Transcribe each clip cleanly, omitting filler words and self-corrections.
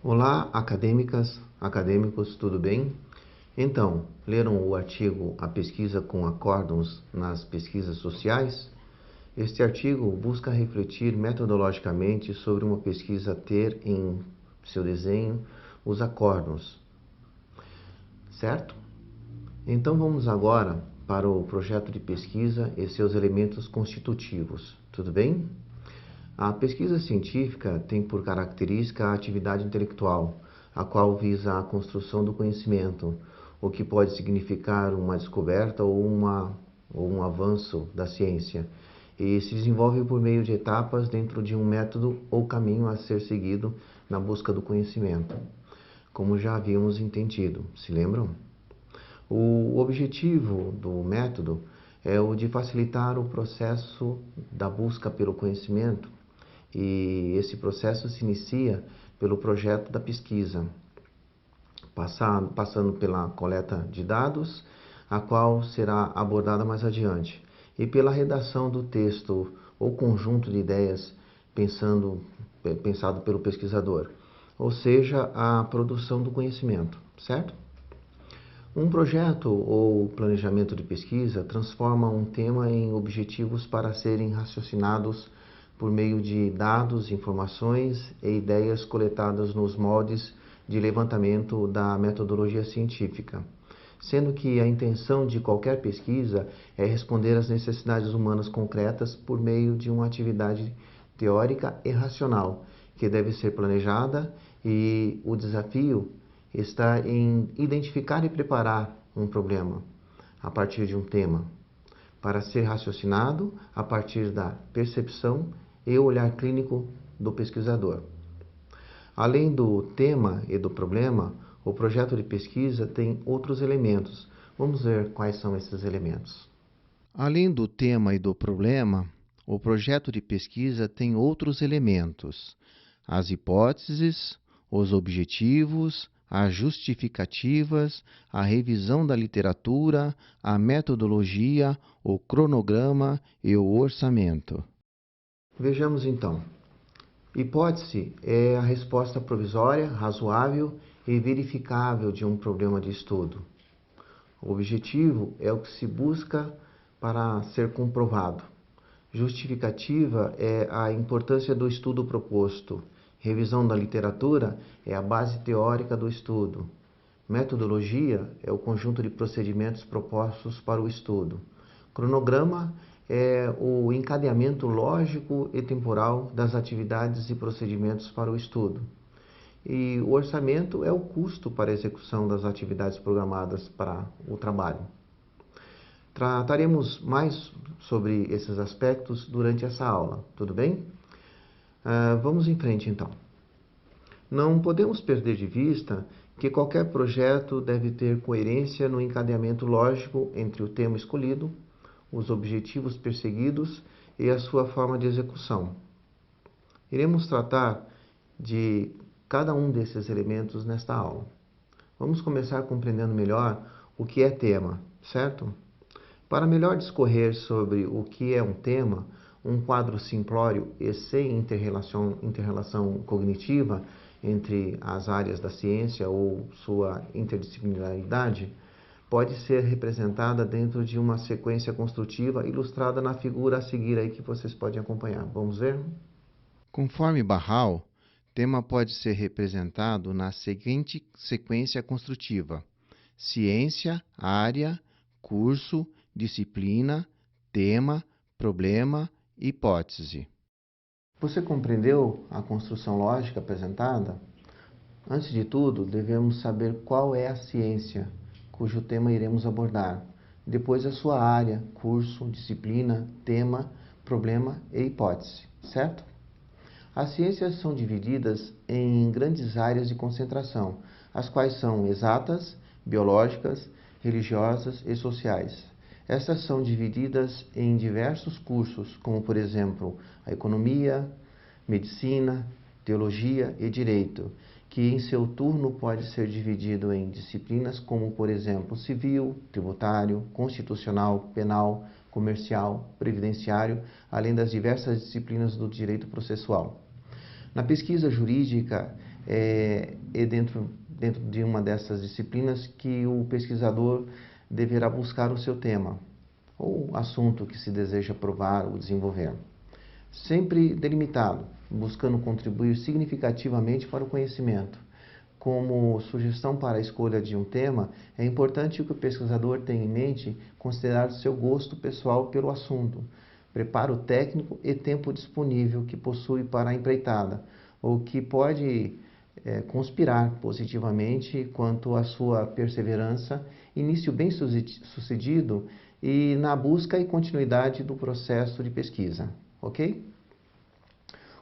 Olá, acadêmicas, acadêmicos, tudo bem? Então, leram o artigo A Pesquisa com Acórdãos nas Pesquisas Sociais? Este artigo busca refletir metodologicamente sobre uma pesquisa ter em seu desenho os acórdãos, certo? Então vamos agora para o projeto de pesquisa e seus elementos constitutivos, tudo bem? A pesquisa científica tem por característica a atividade intelectual, a qual visa a construção do conhecimento, o que pode significar uma descoberta ou um avanço da ciência, e se desenvolve por meio de etapas dentro de um método ou caminho a ser seguido na busca do conhecimento, como já havíamos entendido, se lembram? O objetivo do método é o de facilitar o processo da busca pelo conhecimento, e esse processo se inicia pelo projeto da pesquisa, passando pela coleta de dados, a qual será abordada mais adiante, e pela redação do texto ou conjunto de ideias pensado pelo pesquisador, ou seja, a produção do conhecimento, certo? Um projeto ou planejamento de pesquisa transforma um tema em objetivos para serem raciocinados por meio de dados, informações e ideias coletadas nos moldes de levantamento da metodologia científica, sendo que a intenção de qualquer pesquisa é responder às necessidades humanas concretas por meio de uma atividade teórica e racional, que deve ser planejada, e o desafio está em identificar e preparar um problema a partir de um tema, para ser raciocinado a partir da percepção e o olhar clínico do pesquisador. Além do tema e do problema, o projeto de pesquisa tem outros elementos. Vamos ver quais são esses elementos. Além do tema e do problema, o projeto de pesquisa tem outros elementos: as hipóteses, os objetivos, as justificativas, a revisão da literatura, a metodologia, o cronograma e o orçamento. Vejamos então. Hipótese é a resposta provisória, razoável e verificável de um problema de estudo. O objetivo é o que se busca para ser comprovado. Justificativa é a importância do estudo proposto. Revisão da literatura é a base teórica do estudo. Metodologia é o conjunto de procedimentos propostos para o estudo. Cronograma é o encadeamento lógico e temporal das atividades e procedimentos para o estudo. E o orçamento é o custo para a execução das atividades programadas para o trabalho. Trataremos mais sobre esses aspectos durante essa aula, tudo bem? Vamos em frente então. Não podemos perder de vista que qualquer projeto deve ter coerência no encadeamento lógico entre o tema escolhido, os objetivos perseguidos e a sua forma de execução. Iremos tratar de cada um desses elementos nesta aula. Vamos começar compreendendo melhor o que é tema, certo? Para melhor discorrer sobre o que é um tema, um quadro simplório e sem interrelação cognitiva entre as áreas da ciência ou sua interdisciplinaridade, pode ser representada dentro de uma sequência construtiva ilustrada na figura a seguir aí que vocês podem acompanhar. Vamos ver? Conforme Barral, tema pode ser representado na seguinte sequência construtiva: ciência, área, curso, disciplina, tema, problema, hipótese. Você compreendeu a construção lógica apresentada? Antes de tudo, devemos saber qual é a ciência, cujo tema iremos abordar. Depois, a sua área, curso, disciplina, tema, problema e hipótese, certo? As ciências são divididas em grandes áreas de concentração, as quais são exatas, biológicas, religiosas e sociais. Estas são divididas em diversos cursos, como por exemplo a economia, medicina, teologia e direito, que em seu turno pode ser dividido em disciplinas como por exemplo civil, tributário, constitucional, penal, comercial, previdenciário, além das diversas disciplinas do direito processual. Na pesquisa jurídica, é dentro de uma dessas disciplinas que o pesquisador deverá buscar o seu tema ou assunto que se deseja provar ou desenvolver. Sempre delimitado, buscando contribuir significativamente para o conhecimento. Como sugestão para a escolha de um tema, é importante que o pesquisador tenha em mente considerar seu gosto pessoal pelo assunto, preparo técnico e tempo disponível que possui para a empreitada, o que pode conspirar positivamente quanto à sua perseverança, início bem sucedido e na busca e continuidade do processo de pesquisa, ok?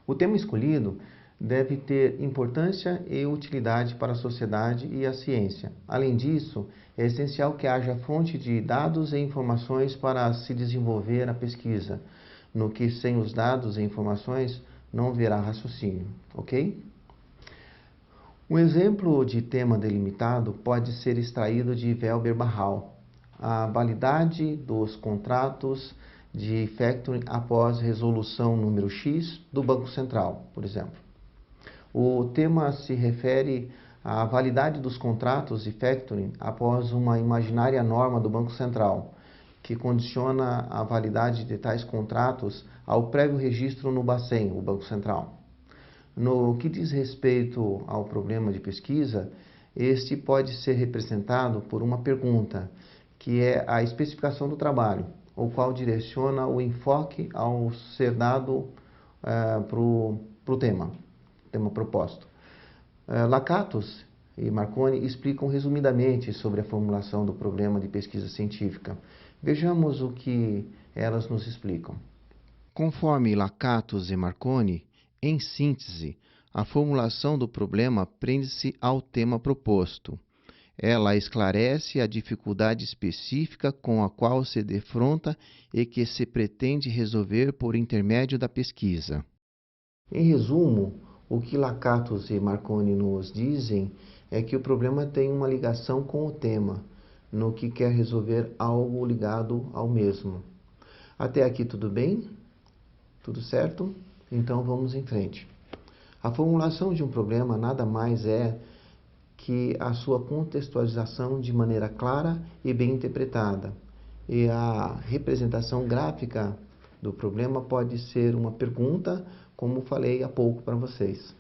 O tema escolhido deve ter importância e utilidade para a sociedade e a ciência. Além disso, é essencial que haja fonte de dados e informações para se desenvolver a pesquisa, no que sem os dados e informações não haverá raciocínio, ok? Um exemplo de tema delimitado pode ser extraído de Weber-Barral, a validade dos contratos de factoring após resolução número X do Banco Central, por exemplo. O tema se refere à validade dos contratos de factoring após uma imaginária norma do Banco Central, que condiciona a validade de tais contratos ao prévio registro no Bacen, o Banco Central. No que diz respeito ao problema de pesquisa, este pode ser representado por uma pergunta, que é a especificação do trabalho, o qual direciona o enfoque ao ser dado para o tema proposto. Lakatos e Marconi explicam resumidamente sobre a formulação do problema de pesquisa científica. Vejamos o que elas nos explicam. Conforme Lakatos e Marconi, em síntese, a formulação do problema prende-se ao tema proposto. Ela esclarece a dificuldade específica com a qual se defronta e que se pretende resolver por intermédio da pesquisa. Em resumo, o que Lakatos e Marconi nos dizem é que o problema tem uma ligação com o tema, no que quer resolver algo ligado ao mesmo. Até aqui tudo bem? Tudo certo? Então vamos em frente. A formulação de um problema nada mais é que a sua contextualização de maneira clara e bem interpretada. E a representação gráfica do problema pode ser uma pergunta, como falei há pouco para vocês.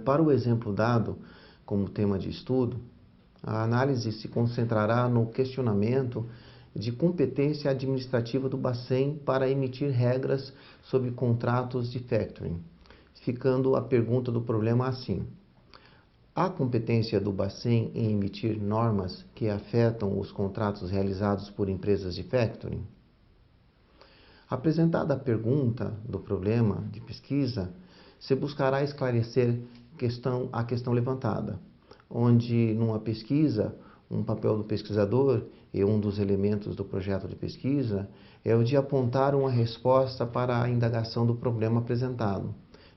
Para o exemplo dado como tema de estudo, a análise se concentrará no questionamento de competência administrativa do Bacen para emitir regras sobre contratos de factoring, ficando a pergunta do problema assim: há competência do Bacen em emitir normas que afetam os contratos realizados por empresas de factoring? Apresentada a pergunta do problema de pesquisa, se buscará esclarecer a questão levantada, onde numa pesquisa, um papel do pesquisador e um dos elementos do projeto de pesquisa é o de apontar uma resposta para a indagação do problema apresentado,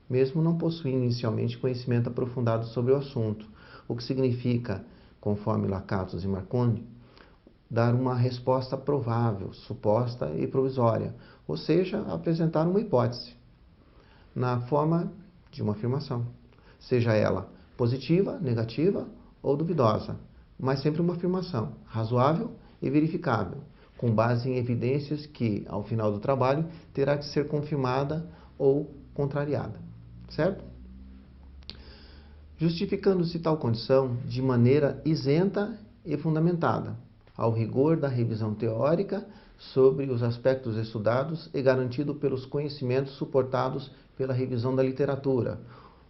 mesmo não possuindo inicialmente conhecimento aprofundado sobre o assunto, o que significa, conforme Lakatos e Marconi, dar uma resposta provável, suposta e provisória, ou seja, apresentar uma hipótese, na forma de uma afirmação, seja ela positiva, negativa ou duvidosa, mas sempre uma afirmação razoável e verificável, com base em evidências que, ao final do trabalho, terá de ser confirmada ou contrariada, certo? Justificando-se tal condição de maneira isenta e fundamentada, ao rigor da revisão teórica sobre os aspectos estudados e garantido pelos conhecimentos suportados pela revisão da literatura,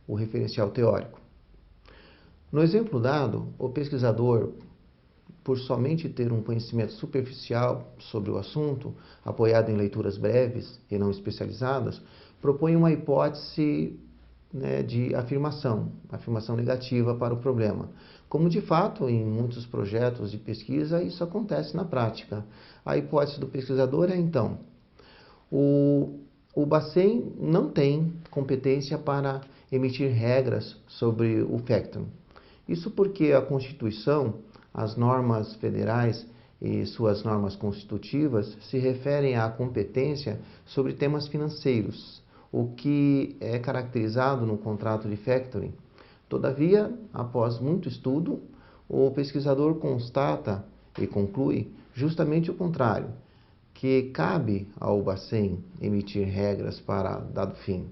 o referencial teórico. No exemplo dado, o pesquisador, por somente ter um conhecimento superficial sobre o assunto, apoiado em leituras breves e não especializadas, propõe uma hipótese de afirmação negativa para o problema. Como de fato, em muitos projetos de pesquisa, isso acontece na prática. A hipótese do pesquisador é, então, o Bacen não tem competência para emitir regras sobre o factoring. Isso porque a Constituição, as normas federais e suas normas constitutivas se referem à competência sobre temas financeiros, o que é caracterizado no contrato de factoring. Todavia, após muito estudo, o pesquisador constata e conclui justamente o contrário, que cabe ao Bacen emitir regras para dado fim.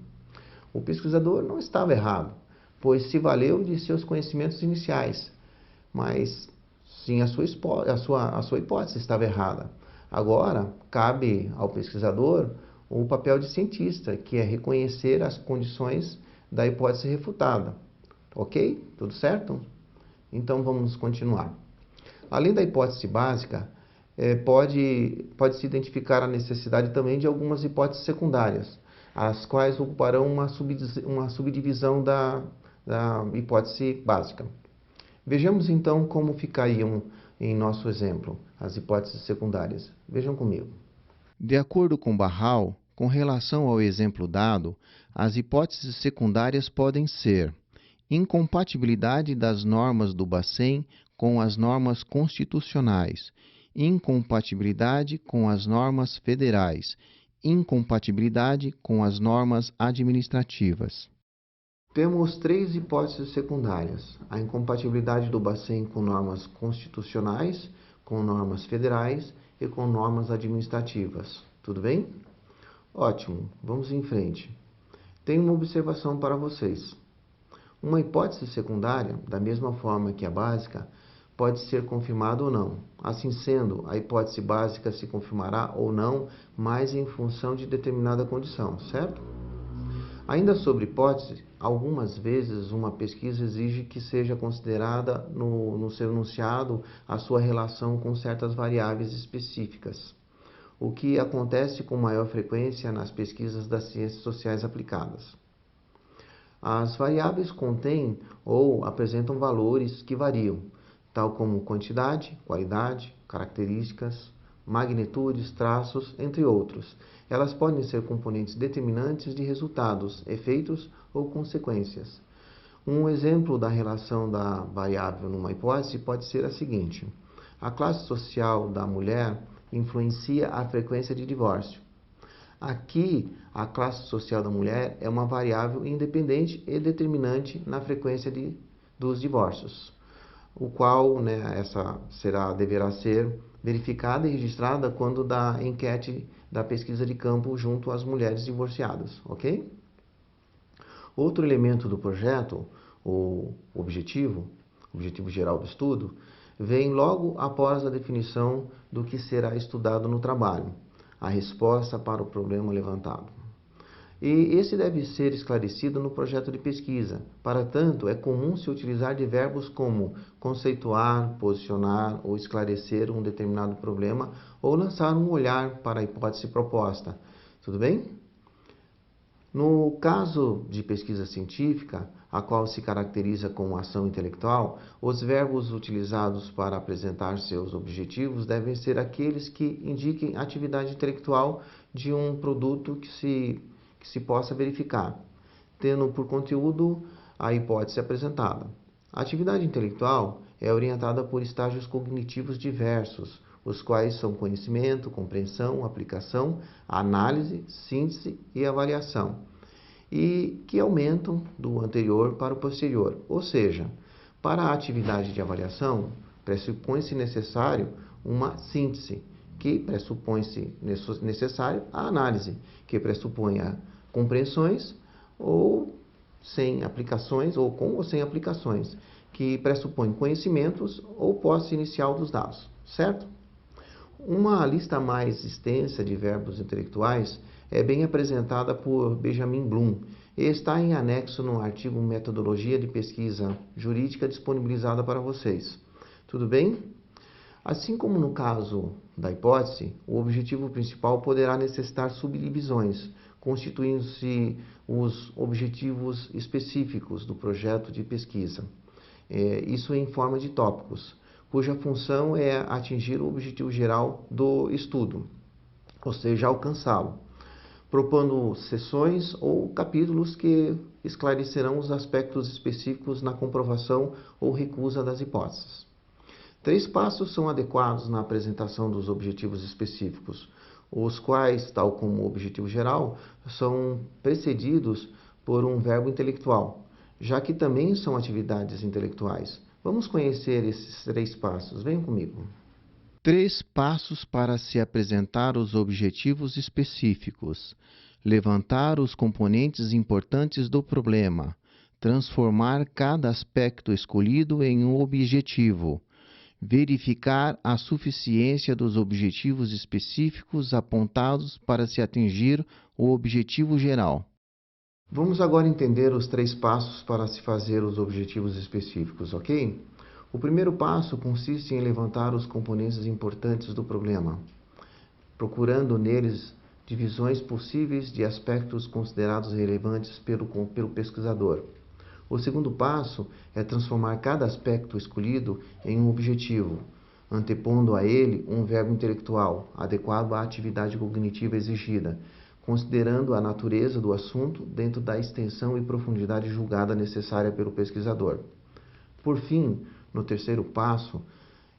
O pesquisador não estava errado, pois se valeu de seus conhecimentos iniciais, mas sim a sua hipótese estava errada. Agora, cabe ao pesquisador o papel de cientista, que é reconhecer as condições da hipótese refutada. Ok? Tudo certo? Então vamos continuar. Além da hipótese básica, pode-se identificar a necessidade também de algumas hipóteses secundárias, as quais ocuparão uma subdivisão da hipótese básica. Vejamos então como ficariam em nosso exemplo as hipóteses secundárias. Vejam comigo. De acordo com Barral, com relação ao exemplo dado, as hipóteses secundárias podem ser incompatibilidade das normas do Bacen com as normas constitucionais, incompatibilidade com as normas federais, incompatibilidade com as normas administrativas. Temos três hipóteses secundárias: a incompatibilidade do Bacen com normas constitucionais, com normas federais e com normas administrativas. Tudo bem? Ótimo, vamos em frente. Tenho uma observação para vocês. Uma hipótese secundária, da mesma forma que a básica, pode ser confirmada ou não. Assim sendo, a hipótese básica se confirmará ou não, mas em função de determinada condição, certo? Ainda sobre hipótese, algumas vezes uma pesquisa exige que seja considerada no seu enunciado a sua relação com certas variáveis específicas, o que acontece com maior frequência nas pesquisas das ciências sociais aplicadas. As variáveis contêm ou apresentam valores que variam, tal como quantidade, qualidade, características, magnitudes, traços, entre outros. Elas podem ser componentes determinantes de resultados, efeitos ou consequências. Um exemplo da relação da variável numa hipótese pode ser a seguinte: a classe social da mulher influencia a frequência de divórcio. Aqui, a classe social da mulher é uma variável independente e determinante na frequência dos divórcios, o qual essa deverá ser verificada e registrada quando da enquete da pesquisa de campo junto às mulheres divorciadas, ok? Outro elemento do projeto, o objetivo geral do estudo, vem logo após a definição do que será estudado no trabalho, a resposta para o problema levantado. E esse deve ser esclarecido no projeto de pesquisa. Para tanto, é comum se utilizar de verbos como conceituar, posicionar ou esclarecer um determinado problema ou lançar um olhar para a hipótese proposta. Tudo bem? No caso de pesquisa científica, a qual se caracteriza como ação intelectual, os verbos utilizados para apresentar seus objetivos devem ser aqueles que indiquem a atividade intelectual de um produto que se possa verificar, tendo por conteúdo a hipótese apresentada. A atividade intelectual é orientada por estágios cognitivos diversos, os quais são conhecimento, compreensão, aplicação, análise, síntese e avaliação, e que aumentam do anterior para o posterior. Ou seja, para a atividade de avaliação, pressupõe-se necessário uma síntese, que pressupõe-se necessário a análise, que pressupõe a compreensões ou sem aplicações, ou com ou sem aplicações, que pressupõe conhecimentos ou posse inicial dos dados, certo? Uma lista mais extensa de verbos intelectuais é bem apresentada por Benjamin Bloom e está em anexo no artigo Metodologia de Pesquisa Jurídica disponibilizada para vocês. Tudo bem? Assim como no caso da hipótese, o objetivo principal poderá necessitar subdivisões, constituindo-se os objetivos específicos do projeto de pesquisa. Isso em forma de tópicos, cuja função é atingir o objetivo geral do estudo, ou seja, alcançá-lo, propondo seções ou capítulos que esclarecerão os aspectos específicos na comprovação ou recusa das hipóteses. 3 passos são adequados na apresentação dos objetivos específicos. os quais, tal como o objetivo geral, são precedidos por um verbo intelectual, já que também são atividades intelectuais. Vamos conhecer esses 3 passos. Venham comigo. 3 passos para se apresentar os objetivos específicos: levantar os componentes importantes do problema, transformar cada aspecto escolhido em um objetivo, verificar a suficiência dos objetivos específicos apontados para se atingir o objetivo geral. Vamos agora entender os 3 passos para se fazer os objetivos específicos, ok? O primeiro passo consiste em levantar os componentes importantes do problema, procurando neles divisões possíveis de aspectos considerados relevantes pelo pesquisador. O segundo passo é transformar cada aspecto escolhido em um objetivo, antepondo a ele um verbo intelectual adequado à atividade cognitiva exigida, considerando a natureza do assunto dentro da extensão e profundidade julgada necessária pelo pesquisador. Por fim, no terceiro passo,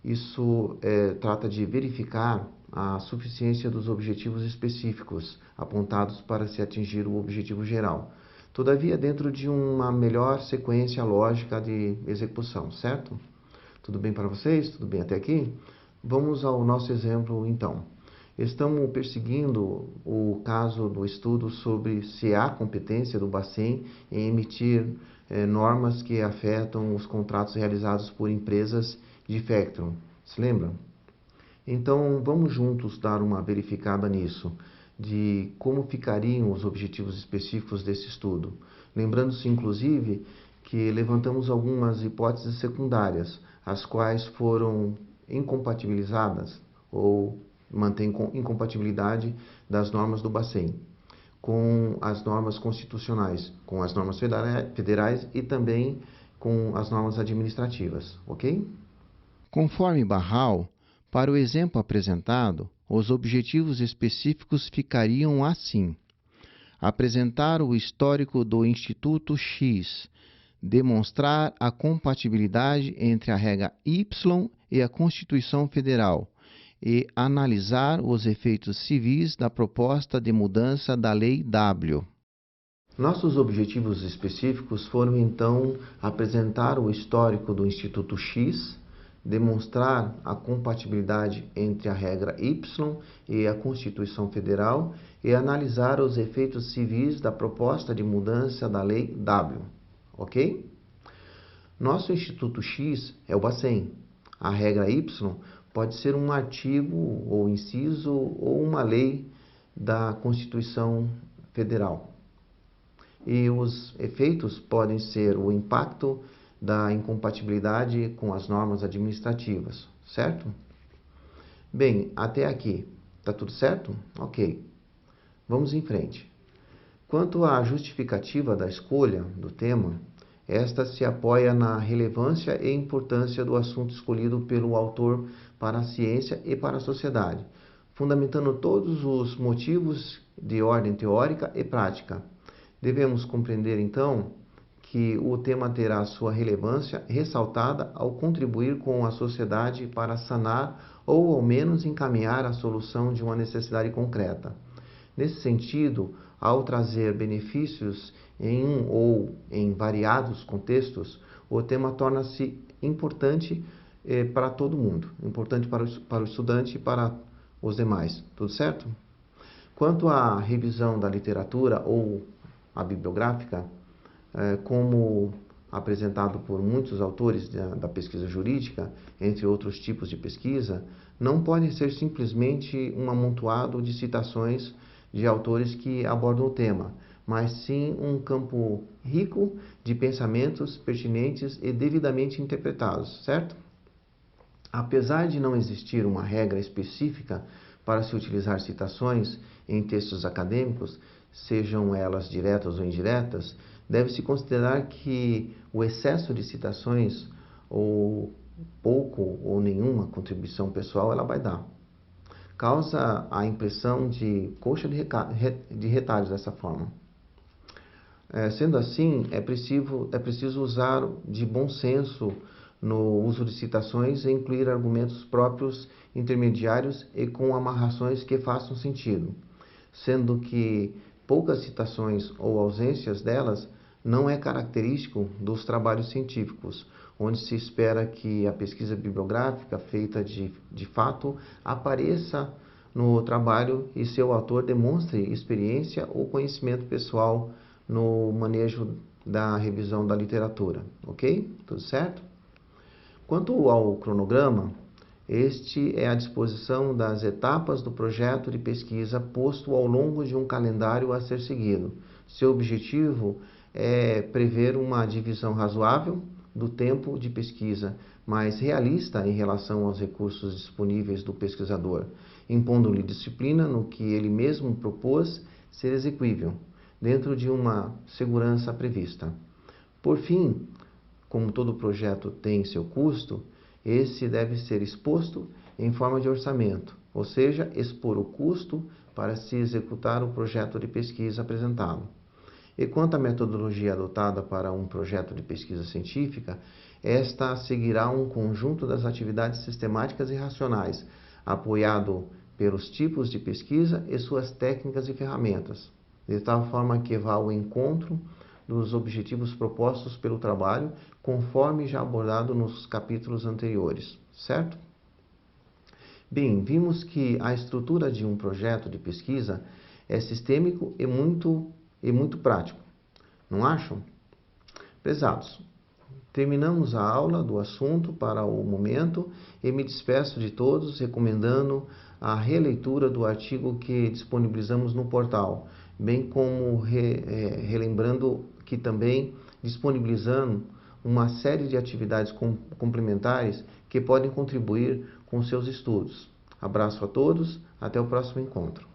isso trata de verificar a suficiência dos objetivos específicos apontados para se atingir o objetivo geral. Todavia, dentro de uma melhor sequência lógica de execução, certo? Tudo bem para vocês? Tudo bem até aqui? Vamos ao nosso exemplo, então. Estamos perseguindo o caso do estudo sobre se há competência do Bacen em emitir normas que afetam os contratos realizados por empresas de Factron. Se lembram? Então, vamos juntos dar uma verificada nisso, de como ficariam os objetivos específicos desse estudo. Lembrando-se, inclusive, que levantamos algumas hipóteses secundárias, as quais foram incompatibilizadas ou mantêm incompatibilidade das normas do Bacen com as normas constitucionais, com as normas federais e também com as normas administrativas, ok? Conforme Barral, para o exemplo apresentado, os objetivos específicos ficariam assim: apresentar o histórico do Instituto X, demonstrar a compatibilidade entre a regra Y e a Constituição Federal, e analisar os efeitos civis da proposta de mudança da Lei W. Nossos objetivos específicos foram, então, apresentar o histórico do Instituto X, demonstrar a compatibilidade entre a regra Y e a Constituição Federal e analisar os efeitos civis da proposta de mudança da Lei W. Ok? Nosso Instituto X é o Bacen. A regra Y pode ser um artigo ou inciso ou uma lei da Constituição Federal. E os efeitos podem ser o impacto da incompatibilidade com as normas administrativas, certo? Bem, até aqui, tá tudo certo? Ok. Vamos em frente. Quanto à justificativa da escolha do tema, esta se apoia na relevância e importância do assunto escolhido pelo autor para a ciência e para a sociedade, fundamentando todos os motivos de ordem teórica e prática. Devemos compreender, então, que o tema terá sua relevância ressaltada ao contribuir com a sociedade para sanar ou, ao menos, encaminhar a solução de uma necessidade concreta. Nesse sentido, ao trazer benefícios em um ou em variados contextos, o tema torna-se importante para todo mundo, importante para o estudante e para os demais. Tudo certo? Quanto à revisão da literatura ou a bibliográfica, como apresentado por muitos autores da pesquisa jurídica, entre outros tipos de pesquisa, não pode ser simplesmente um amontoado de citações de autores que abordam o tema, mas sim um campo rico de pensamentos pertinentes e devidamente interpretados, certo? Apesar de não existir uma regra específica para se utilizar citações em textos acadêmicos, sejam elas diretas ou indiretas, deve-se considerar que o excesso de citações ou pouco ou nenhuma contribuição pessoal ela vai dar. Causa a impressão de coxa de retalhos dessa forma. Sendo assim, é preciso usar de bom senso no uso de citações e incluir argumentos próprios, intermediários e com amarrações que façam sentido, sendo que poucas citações ou ausências delas não é característico dos trabalhos científicos, onde se espera que a pesquisa bibliográfica feita de fato apareça no trabalho e seu autor demonstre experiência ou conhecimento pessoal no manejo da revisão da literatura, ok? Tudo certo? Quanto ao cronograma, este é a disposição das etapas do projeto de pesquisa posto ao longo de um calendário a ser seguido. Seu objetivo é prever uma divisão razoável do tempo de pesquisa, mas realista em relação aos recursos disponíveis do pesquisador, impondo-lhe disciplina no que ele mesmo propôs ser execuível, dentro de uma segurança prevista. Por fim, como todo projeto tem seu custo, esse deve ser exposto em forma de orçamento, ou seja, expor o custo para se executar o projeto de pesquisa apresentado. E quanto à metodologia adotada para um projeto de pesquisa científica, esta seguirá um conjunto das atividades sistemáticas e racionais, apoiado pelos tipos de pesquisa e suas técnicas e ferramentas, de tal forma que vá ao encontro dos objetivos propostos pelo trabalho, conforme já abordado nos capítulos anteriores, certo? Bem, vimos que a estrutura de um projeto de pesquisa é sistêmico e muito prático, não acham? Prezados, terminamos a aula do assunto para o momento e me despeço de todos recomendando a releitura do artigo que disponibilizamos no portal, bem como relembrando que também disponibilizando uma série de atividades complementares que podem contribuir com seus estudos. Abraço a todos, até o próximo encontro.